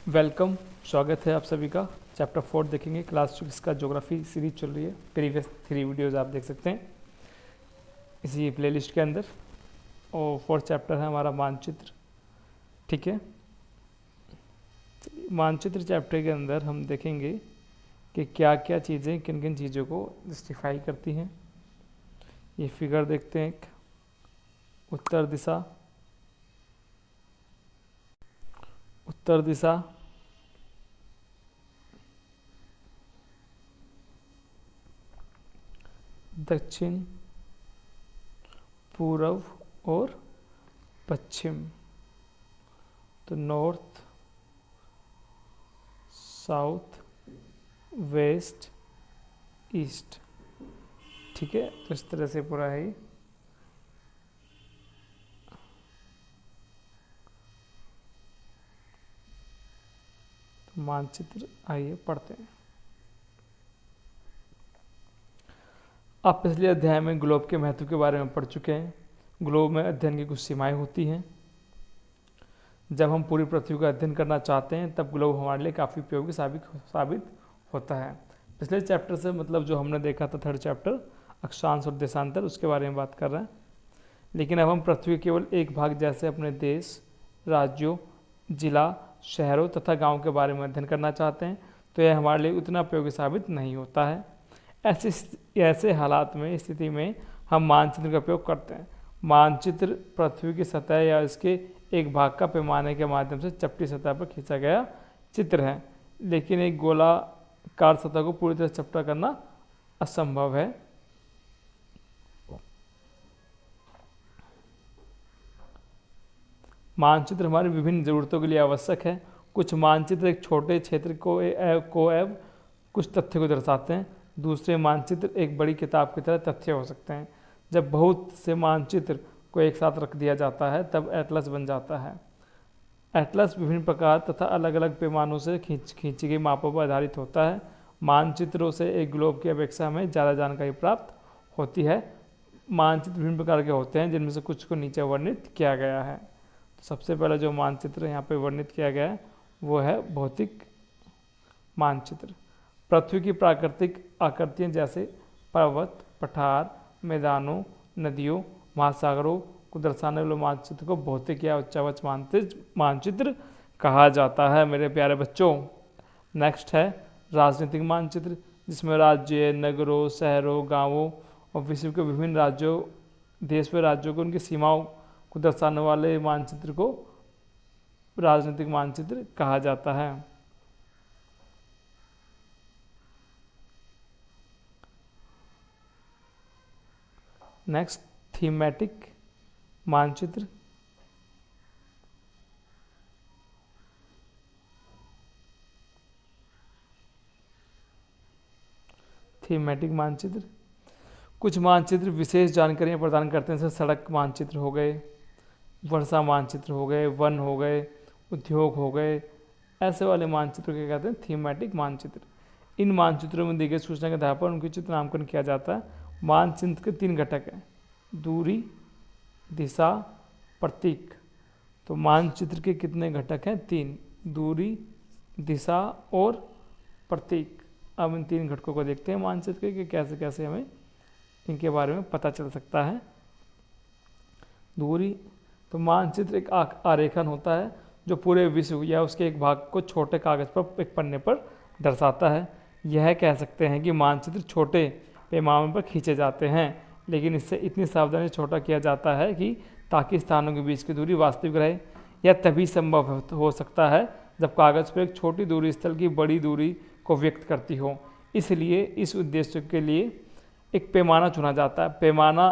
Welcome, स्वागत है आप सभी का। चैप्टर 4 देखेंगे। क्लास 6 का ज्योग्राफी सीरीज चल रही है। प्रीवियस 3 वीडियोज़ आप देख सकते हैं इसी प्लेलिस्ट के अंदर। और 4th चैप्टर है हमारा मानचित्र। ठीक है, मानचित्र चैप्टर के अंदर हम देखेंगे कि क्या क्या चीज़ें किन किन चीज़ों को जस्टिफाई करती हैं। ये फिगर देखते हैं, एक उत्तर दिशा, उत्तर दिशा, दक्षिण, पूर्व और पश्चिम। तो नॉर्थ, साउथ, वेस्ट, ईस्ट। ठीक है, तो इस तरह से पूरा है। तो मानचित्र आइए पढ़ते हैं। आप पिछले अध्याय में ग्लोब के महत्व के बारे में पढ़ चुके हैं। ग्लोब में अध्ययन की कुछ सीमाएं होती हैं। जब हम पूरी पृथ्वी का अध्ययन करना चाहते हैं तब ग्लोब हमारे लिए काफ़ी उपयोगी साबित होता है। पिछले चैप्टर से मतलब जो हमने देखा था 3rd चैप्टर अक्षांश और देशांतर, उसके बारे में बात कर रहे हैं। लेकिन अब हम पृथ्वी के केवल एक भाग जैसे अपने देश, राज्यों, जिला, शहरों तथा गाँव के बारे में अध्ययन करना चाहते हैं तो यह हमारे लिए उतना उपयोगी साबित नहीं होता है। ऐसे हालात में स्थिति में हम मानचित्र का उपयोग करते हैं। मानचित्र पृथ्वी की सतह या इसके एक भाग का पैमाने के माध्यम से चपटी सतह पर खींचा गया चित्र है, लेकिन एक गोलाकार सतह को पूरी तरह चपटा करना असंभव है। मानचित्र हमारी विभिन्न जरूरतों के लिए आवश्यक है। कुछ मानचित्र एक छोटे क्षेत्र को एवं कुछ तथ्य को दर्शाते हैं। दूसरे मानचित्र एक बड़ी किताब की तरह तथ्य हो सकते हैं। जब बहुत से मानचित्र को एक साथ रख दिया जाता है तब एटलस बन जाता है। एटलस विभिन्न प्रकार तथा अलग अलग पैमानों से खींची गई मापों पर आधारित होता है। मानचित्रों से एक ग्लोब की अपेक्षा में ज़्यादा जानकारी प्राप्त होती है। मानचित्र विभिन्न प्रकार के होते हैं जिनमें से कुछ को नीचे वर्णित किया गया है। तो सबसे पहला जो मानचित्र यहाँ पे वर्णित किया गया है वो है भौतिक मानचित्र। पृथ्वी की प्राकृतिक आकृतियाँ जैसे पर्वत, पठार, मैदानों, नदियों, महासागरों को दर्शाने वाले मानचित्र को भौतिक या उच्चावच मानचित्र कहा जाता है मेरे प्यारे बच्चों। नेक्स्ट है राजनीतिक मानचित्र, जिसमें राज्य, नगरों, शहरों, गांवों और विश्व के विभिन्न राज्यों, देश व राज्यों को उनकी सीमाओं को दर्शाने वाले मानचित्र को राजनीतिक मानचित्र कहा जाता है। नेक्स्ट थीमेटिक मानचित्र। थीमेटिक मानचित्र कुछ मानचित्र विशेष जानकारियाँ प्रदान करते हैं, जैसे सड़क मानचित्र हो गए, वर्षा मानचित्र हो गए, वन हो गए, उद्योग हो गए। ऐसे वाले मानचित्र क्या कहते हैं? थीमेटिक मानचित्र। इन मानचित्रों में दी गई सूचना के आधार पर उनकी चित्रांकन किया जाता है। मानचित्र के 3 घटक हैं, दूरी, दिशा, प्रतीक। तो मानचित्र के कितने घटक हैं? 3, दूरी, दिशा और प्रतीक। अब इन 3 घटकों को देखते हैं मानचित्र के कैसे कैसे हमें इनके बारे में पता चल सकता है। दूरी, तो मानचित्र एक आरेखन होता है जो पूरे विश्व या उसके एक भाग को छोटे कागज पर एक पन्ने पर दर्शाता है। यह कह सकते हैं कि मानचित्र छोटे पैमाने पर खींचे जाते हैं, लेकिन इससे इतनी सावधानी छोटा किया जाता है कि ताकि स्थानों के बीच की दूरी वास्तविक रहे। यह तभी संभव हो सकता है जब कागज पर एक छोटी दूरी स्थल की बड़ी दूरी को व्यक्त करती हो। इसलिए इस उद्देश्य के लिए एक पैमाना चुना जाता है। पैमाना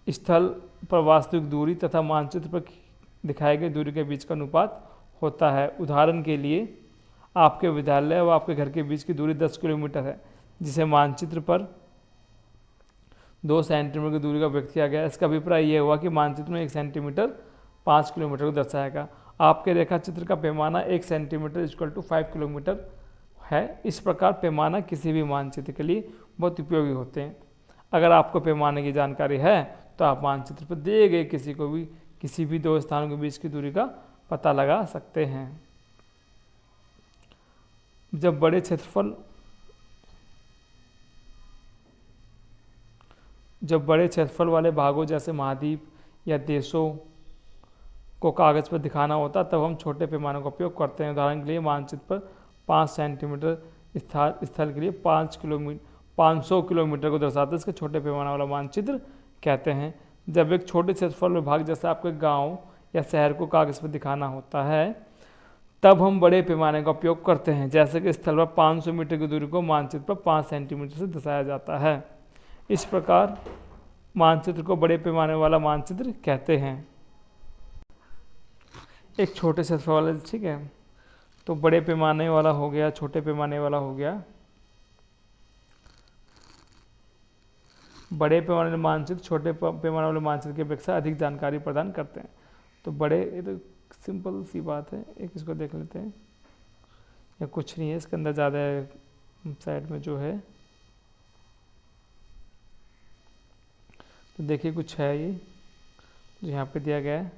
स्थल पर वास्तविक दूरी तथा मानचित्र पर दिखाई गई दूरी के बीच का अनुपात होता है। उदाहरण के लिए आपके विद्यालय व आपके घर के बीच की दूरी 10 किलोमीटर है, जिसे मानचित्र पर 2 सेंटीमीटर की दूरी का व्यक्त किया गया। इसका अभिप्राय यह हुआ कि मानचित्र में 1 सेंटीमीटर 5 किलोमीटर को दर्शाएगा। आपके रेखा चित्र का पैमाना 1 सेंटीमीटर = 5 किलोमीटर है। इस प्रकार पैमाना किसी भी मानचित्र के लिए बहुत उपयोगी होते हैं। अगर आपको पैमाने की जानकारी है तो आप मानचित्र पर दिए गए किसी भी 2 स्थानों के बीच की दूरी का पता लगा सकते हैं। जब बड़े क्षेत्रफल वाले भागों जैसे महाद्वीप या देशों को कागज़ पर दिखाना होता तब हम छोटे पैमाने का उपयोग करते हैं। उदाहरण के लिए मानचित्र पर 5 सेंटीमीटर स्थल के लिए 500 किलोमीटर को दर्शाता है, इसके छोटे पैमाने वाला मानचित्र कहते हैं। जब एक छोटे क्षेत्रफल में भाग जैसे आपके गांव या शहर को कागज़ पर दिखाना होता है तब हम बड़े पैमाने का उपयोग करते हैं, जैसे कि स्थल पर 500 मीटर की दूरी को मानचित्र पर 5 सेंटीमीटर से दर्शाया जाता है। इस प्रकार मानचित्र को बड़े पैमाने वाला मानचित्र कहते हैं। एक छोटे क्षेत्रफल वाला, ठीक है, तो बड़े पैमाने वाला हो गया, छोटे पैमाने वाला हो गया। बड़े पैमाने वाले मानचित्र छोटे पैमाने वाले मानचित्र की अपेक्षा अधिक जानकारी प्रदान करते हैं। तो बड़े, ये तो सिंपल सी बात है, एक इसको देख लेते हैं, या कुछ नहीं है इसके अंदर ज़्यादा साइड में जो है, तो देखिए कुछ है ये जो यहाँ पे दिया गया है।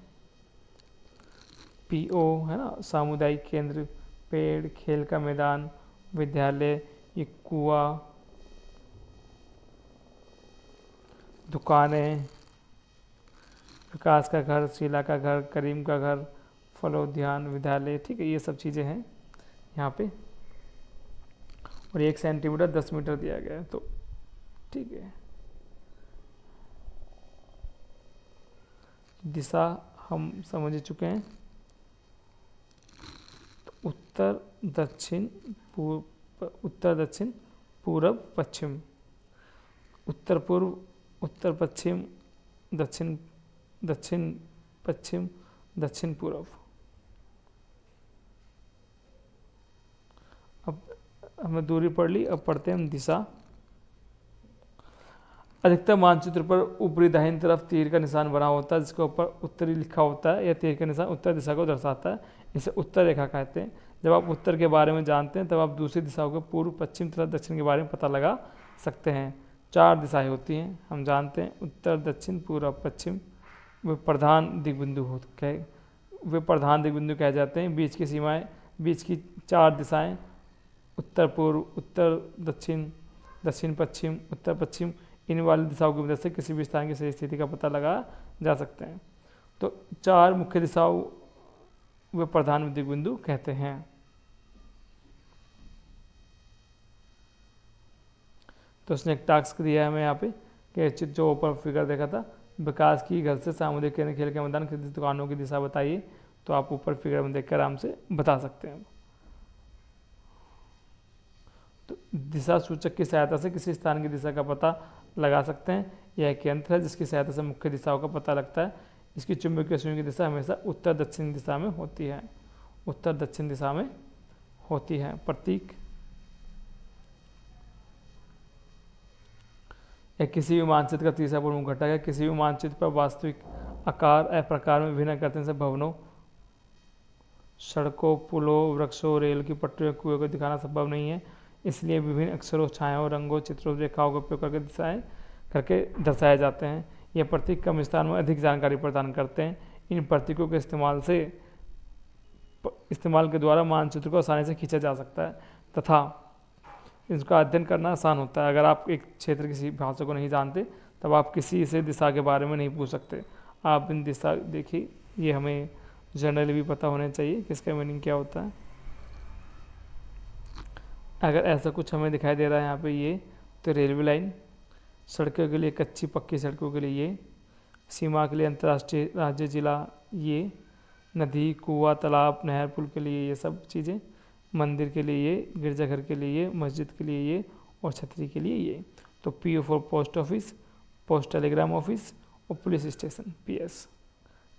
PO है ना, सामुदायिक केंद्र, पेड़, खेल का मैदान, विद्यालय, ये कुआं, दुकानें, विकास का घर, शीला का घर, करीम का घर, फलोद्यान, विद्यालय, ठीक है, ये सब चीज़ें हैं यहाँ पे। और 1 सेंटीमीटर 10 मीटर दिया गया है, तो ठीक है। दिशा हम समझ चुके हैं, तो उत्तर दक्षिण पूरब पश्चिम, उत्तर पूर्व, उत्तर पश्चिम, दक्षिण पश्चिम, दक्षिण पूर्व। अब हमने दूरी पढ़ ली, अब पढ़ते हैं हम दिशा। अधिकतर मानचित्र पर ऊपरी दाहिनी तरफ तीर का निशान बना होता है, जिसके ऊपर उत्तरी लिखा होता है। यह तीर का निशान उत्तर दिशा को दर्शाता है, इसे उत्तर रेखा कहते हैं। जब आप उत्तर के बारे में जानते हैं तब आप दूसरी दिशाओं के पूर्व, पश्चिम तथा दक्षिण के बारे में पता लगा सकते हैं। 4 दिशाएं होती हैं, हम जानते हैं, उत्तर, दक्षिण, पूर्व, पश्चिम। वे प्रधान दिग्बिंदु कहे जाते हैं। बीच की सीमाएं, बीच की 4 दिशाएं, उत्तर पूर्व, उत्तर दक्षिण, दक्षिण पश्चिम, उत्तर पश्चिम, इन वाली दिशाओं की मदद से किसी भी स्थान की सही स्थिति का पता लगाया जा सकते हैं। तो 4 मुख्य दिशाओं वे प्रधान दिग्बिंदु कहते हैं। तो उसने एक टास्क दिया है हमें यहाँ पे कि जो ऊपर फिगर देखा था, विकास की घर से सामुदायिक केंद्र, खेल के मैदान, दुकानों की दिशा बताइए। तो आप ऊपर फिगर में देखकर आराम से बता सकते हैं। तो दिशा सूचक की सहायता से किसी स्थान की दिशा का पता लगा सकते हैं। यह एक यंत्र है जिसकी सहायता से मुख्य दिशाओं का पता लगता है। इसकी चुंबकीय सुई की दिशा हमेशा उत्तर दक्षिण दिशा में होती है, उत्तर दक्षिण दिशा में होती है। प्रतीक, एक किसी भी मानचित्र का तीसरा प्रमुख घटक है। किसी भी मानचित्र पर वास्तविक आकार या प्रकार में विभिन्न आकृतियों से भवनों, सड़कों, पुलों, वृक्षों, रेल की पटरियों, कुएं को दिखाना संभव नहीं है। इसलिए विभिन्न अक्षरों, छायाओं, रंगों, चित्रों, रेखाओं का उपयोग करके दर्शाए जाते हैं। यह प्रतीक कम स्थान में अधिक जानकारी प्रदान करते हैं। इन प्रतीकों के इस्तेमाल के द्वारा मानचित्र को आसानी से खींचा जा सकता है तथा इसका अध्ययन करना आसान होता है। अगर आप एक क्षेत्र किसी भाषा को नहीं जानते तब आप किसी से दिशा के बारे में नहीं पूछ सकते। आप इन दिशा देखिए, ये हमें जनरली भी पता होना चाहिए कि इसका मीनिंग क्या होता है। अगर ऐसा कुछ हमें दिखाई दे रहा है यहाँ पे ये, तो रेलवे लाइन, सड़कों के लिए कच्ची पक्की सड़कों के लिए ये, सीमा के लिए अंतर्राष्ट्रीय, राज्य, जिला ये, नदी, कुआं, तालाब, नहर, पुल के लिए ये सब चीज़ें, मंदिर के लिए ये, गिरजाघर के लिए ये, मस्जिद के लिए ये और छतरी के लिए ये। तो PO for post office, post Telegram office और पुलिस स्टेशन PS,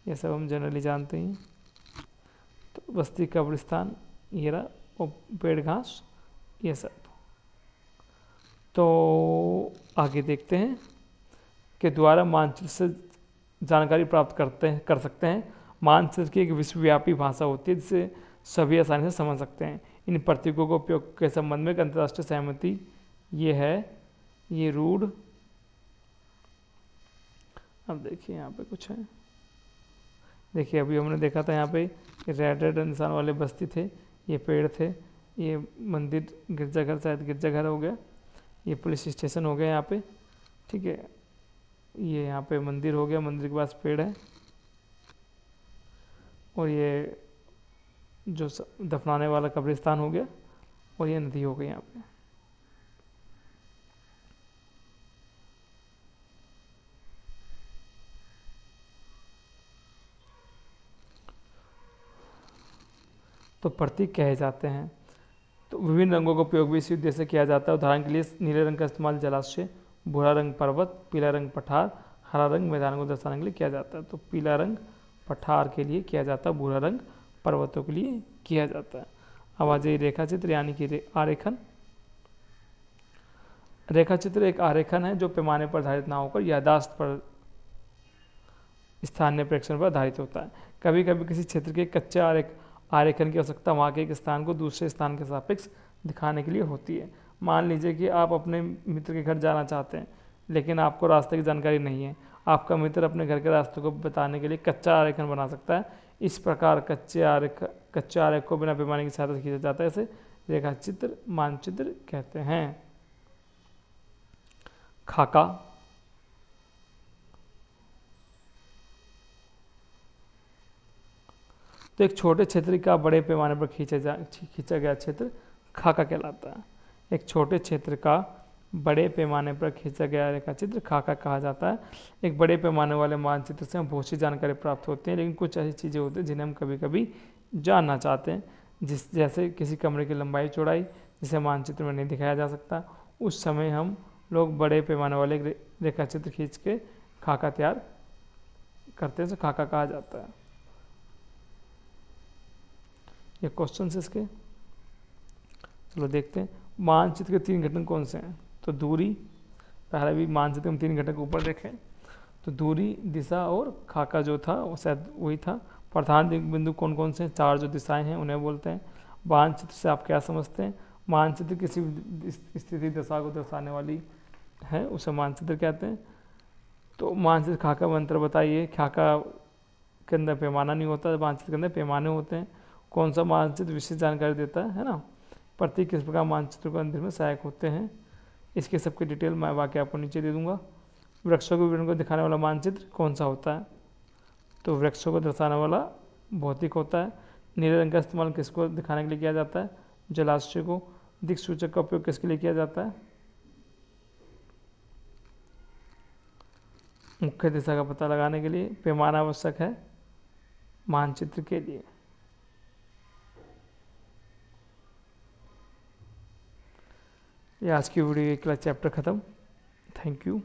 ये सब हम जनरली जानते हैं। तो बस्ती, कब्रिस्तान, ये रहा, और पेड़, घास, ये सब। तो आगे देखते हैं के द्वारा मानचित्र से जानकारी प्राप्त कर सकते हैं। मानचित्र की एक विश्वव्यापी भाषा होती है जिसे सभी आसानी से समझ सकते हैं। इन प्रतीकों को उपयोग के संबंध में एक अंतर्राष्ट्रीय सहमति ये है, ये रूढ़। अब देखिए यहाँ पे कुछ है, देखिए अभी हमने देखा था यहाँ पे रेड रेड निशान वाले बस्ती थे, ये पेड़ थे, ये मंदिर गिरजाघर, शायद गिरजाघर हो गया, ये पुलिस स्टेशन हो गया यहाँ पे, ठीक है। ये यहाँ पे मंदिर हो गया, मंदिर के पास पेड़ है, और ये जो दफनाने वाला कब्रिस्तान हो गया, और ये नदी हो गई यहाँ पे। तो प्रतीक कहे जाते हैं। तो विभिन्न रंगों का उपयोग भी इसी उद्देश्य से किया जाता है। उदाहरण के लिए नीले रंग का इस्तेमाल जलाशय, भूरा रंग पर्वत, पीला रंग पठार, हरा रंग मैदान को दर्शाने के लिए किया जाता है। तो पीला रंग पठार के लिए किया जाता है, भूरा रंग पर्वतों के लिए किया जाता है। अब आ जाइए रेखा चित्र यानी कि आरेखन। रेखा चित्र एक आरेखन है जो पैमाने पर आधारित ना होकर याददाश्त पर स्थानीय प्रेक्षण पर आधारित होता है। कभी कभी किसी क्षेत्र के कच्चे आरेखन की आवश्यकता वहाँ के एक स्थान को दूसरे स्थान के सापेक्ष दिखाने के लिए होती है। मान लीजिए कि आप अपने मित्र के घर जाना चाहते हैं, लेकिन आपको रास्ते की जानकारी नहीं है। आपका मित्र अपने घर के रास्ते को बताने के लिए कच्चा आरेखन बना सकता है। इस प्रकार कच्चे आरेख को बिना पैमाने की सहायता से खींचा जाता है। इसे रेखा चित्र मानचित्र कहते हैं। खाका, तो एक छोटे क्षेत्र का बड़े पैमाने पर खींचा गया क्षेत्र खाका कहलाता है। एक छोटे क्षेत्र का बड़े पैमाने पर खींचा गया रेखा चित्र खाका कहा जाता है। एक बड़े पैमाने वाले मानचित्र से हम बहुत सी जानकारी प्राप्त होती है, लेकिन कुछ ऐसी चीज़ें होती हैं जिन्हें हम कभी कभी जानना चाहते हैं, जैसे किसी कमरे की लंबाई चौड़ाई, जिसे मानचित्र में नहीं दिखाया जा सकता। उस समय हम लोग बड़े पैमाने वाले रेखा चित्र खींच के खाका तैयार करते हैं, तो खाका कहा जाता है। ये क्वेश्चन है इसके, चलो देखते हैं। मानचित्र के 3 घटक कौन से हैं? तो दूरी, पहले भी मानचित्र में 3 घटक ऊपर देखें, तो दूरी, दिशा और खाका जो था वो शायद वही था। प्रधान बिंदु कौन कौन से हैं? 4 जो दिशाएं हैं उन्हें बोलते हैं। मानचित्र से आप क्या समझते हैं? मानचित्र किसी स्थिति दशा को दर्शाने वाली है, उसे मानचित्र कहते हैं। तो मानचित्र खाका में अंतर बताइए। खाका के अंदर पैमाना नहीं होता, मानचित्र के अंदर पैमाने होते हैं। कौन सा मानचित्र विशेष जानकारी देता है ना? प्रतीक किस प्रकार मानचित्र के अंदर में सहायक होते हैं, इसके सबकी डिटेल मैं वाक्य आपको नीचे दे दूंगा। वृक्षों के विवरण को दिखाने वाला मानचित्र कौन सा होता है? तो वृक्षों को दर्शाने वाला भौतिक होता है। नीले रंग का इस्तेमाल किसको दिखाने के लिए किया जाता है? जलाशय को। दिक् सूचक का उपयोग किसके लिए किया जाता है? मुख्य दिशा का पता लगाने के लिए। पैमाना आवश्यक है मानचित्र के लिए। ये आज की वीडियो का चैप्टर ख़त्म। Thank you.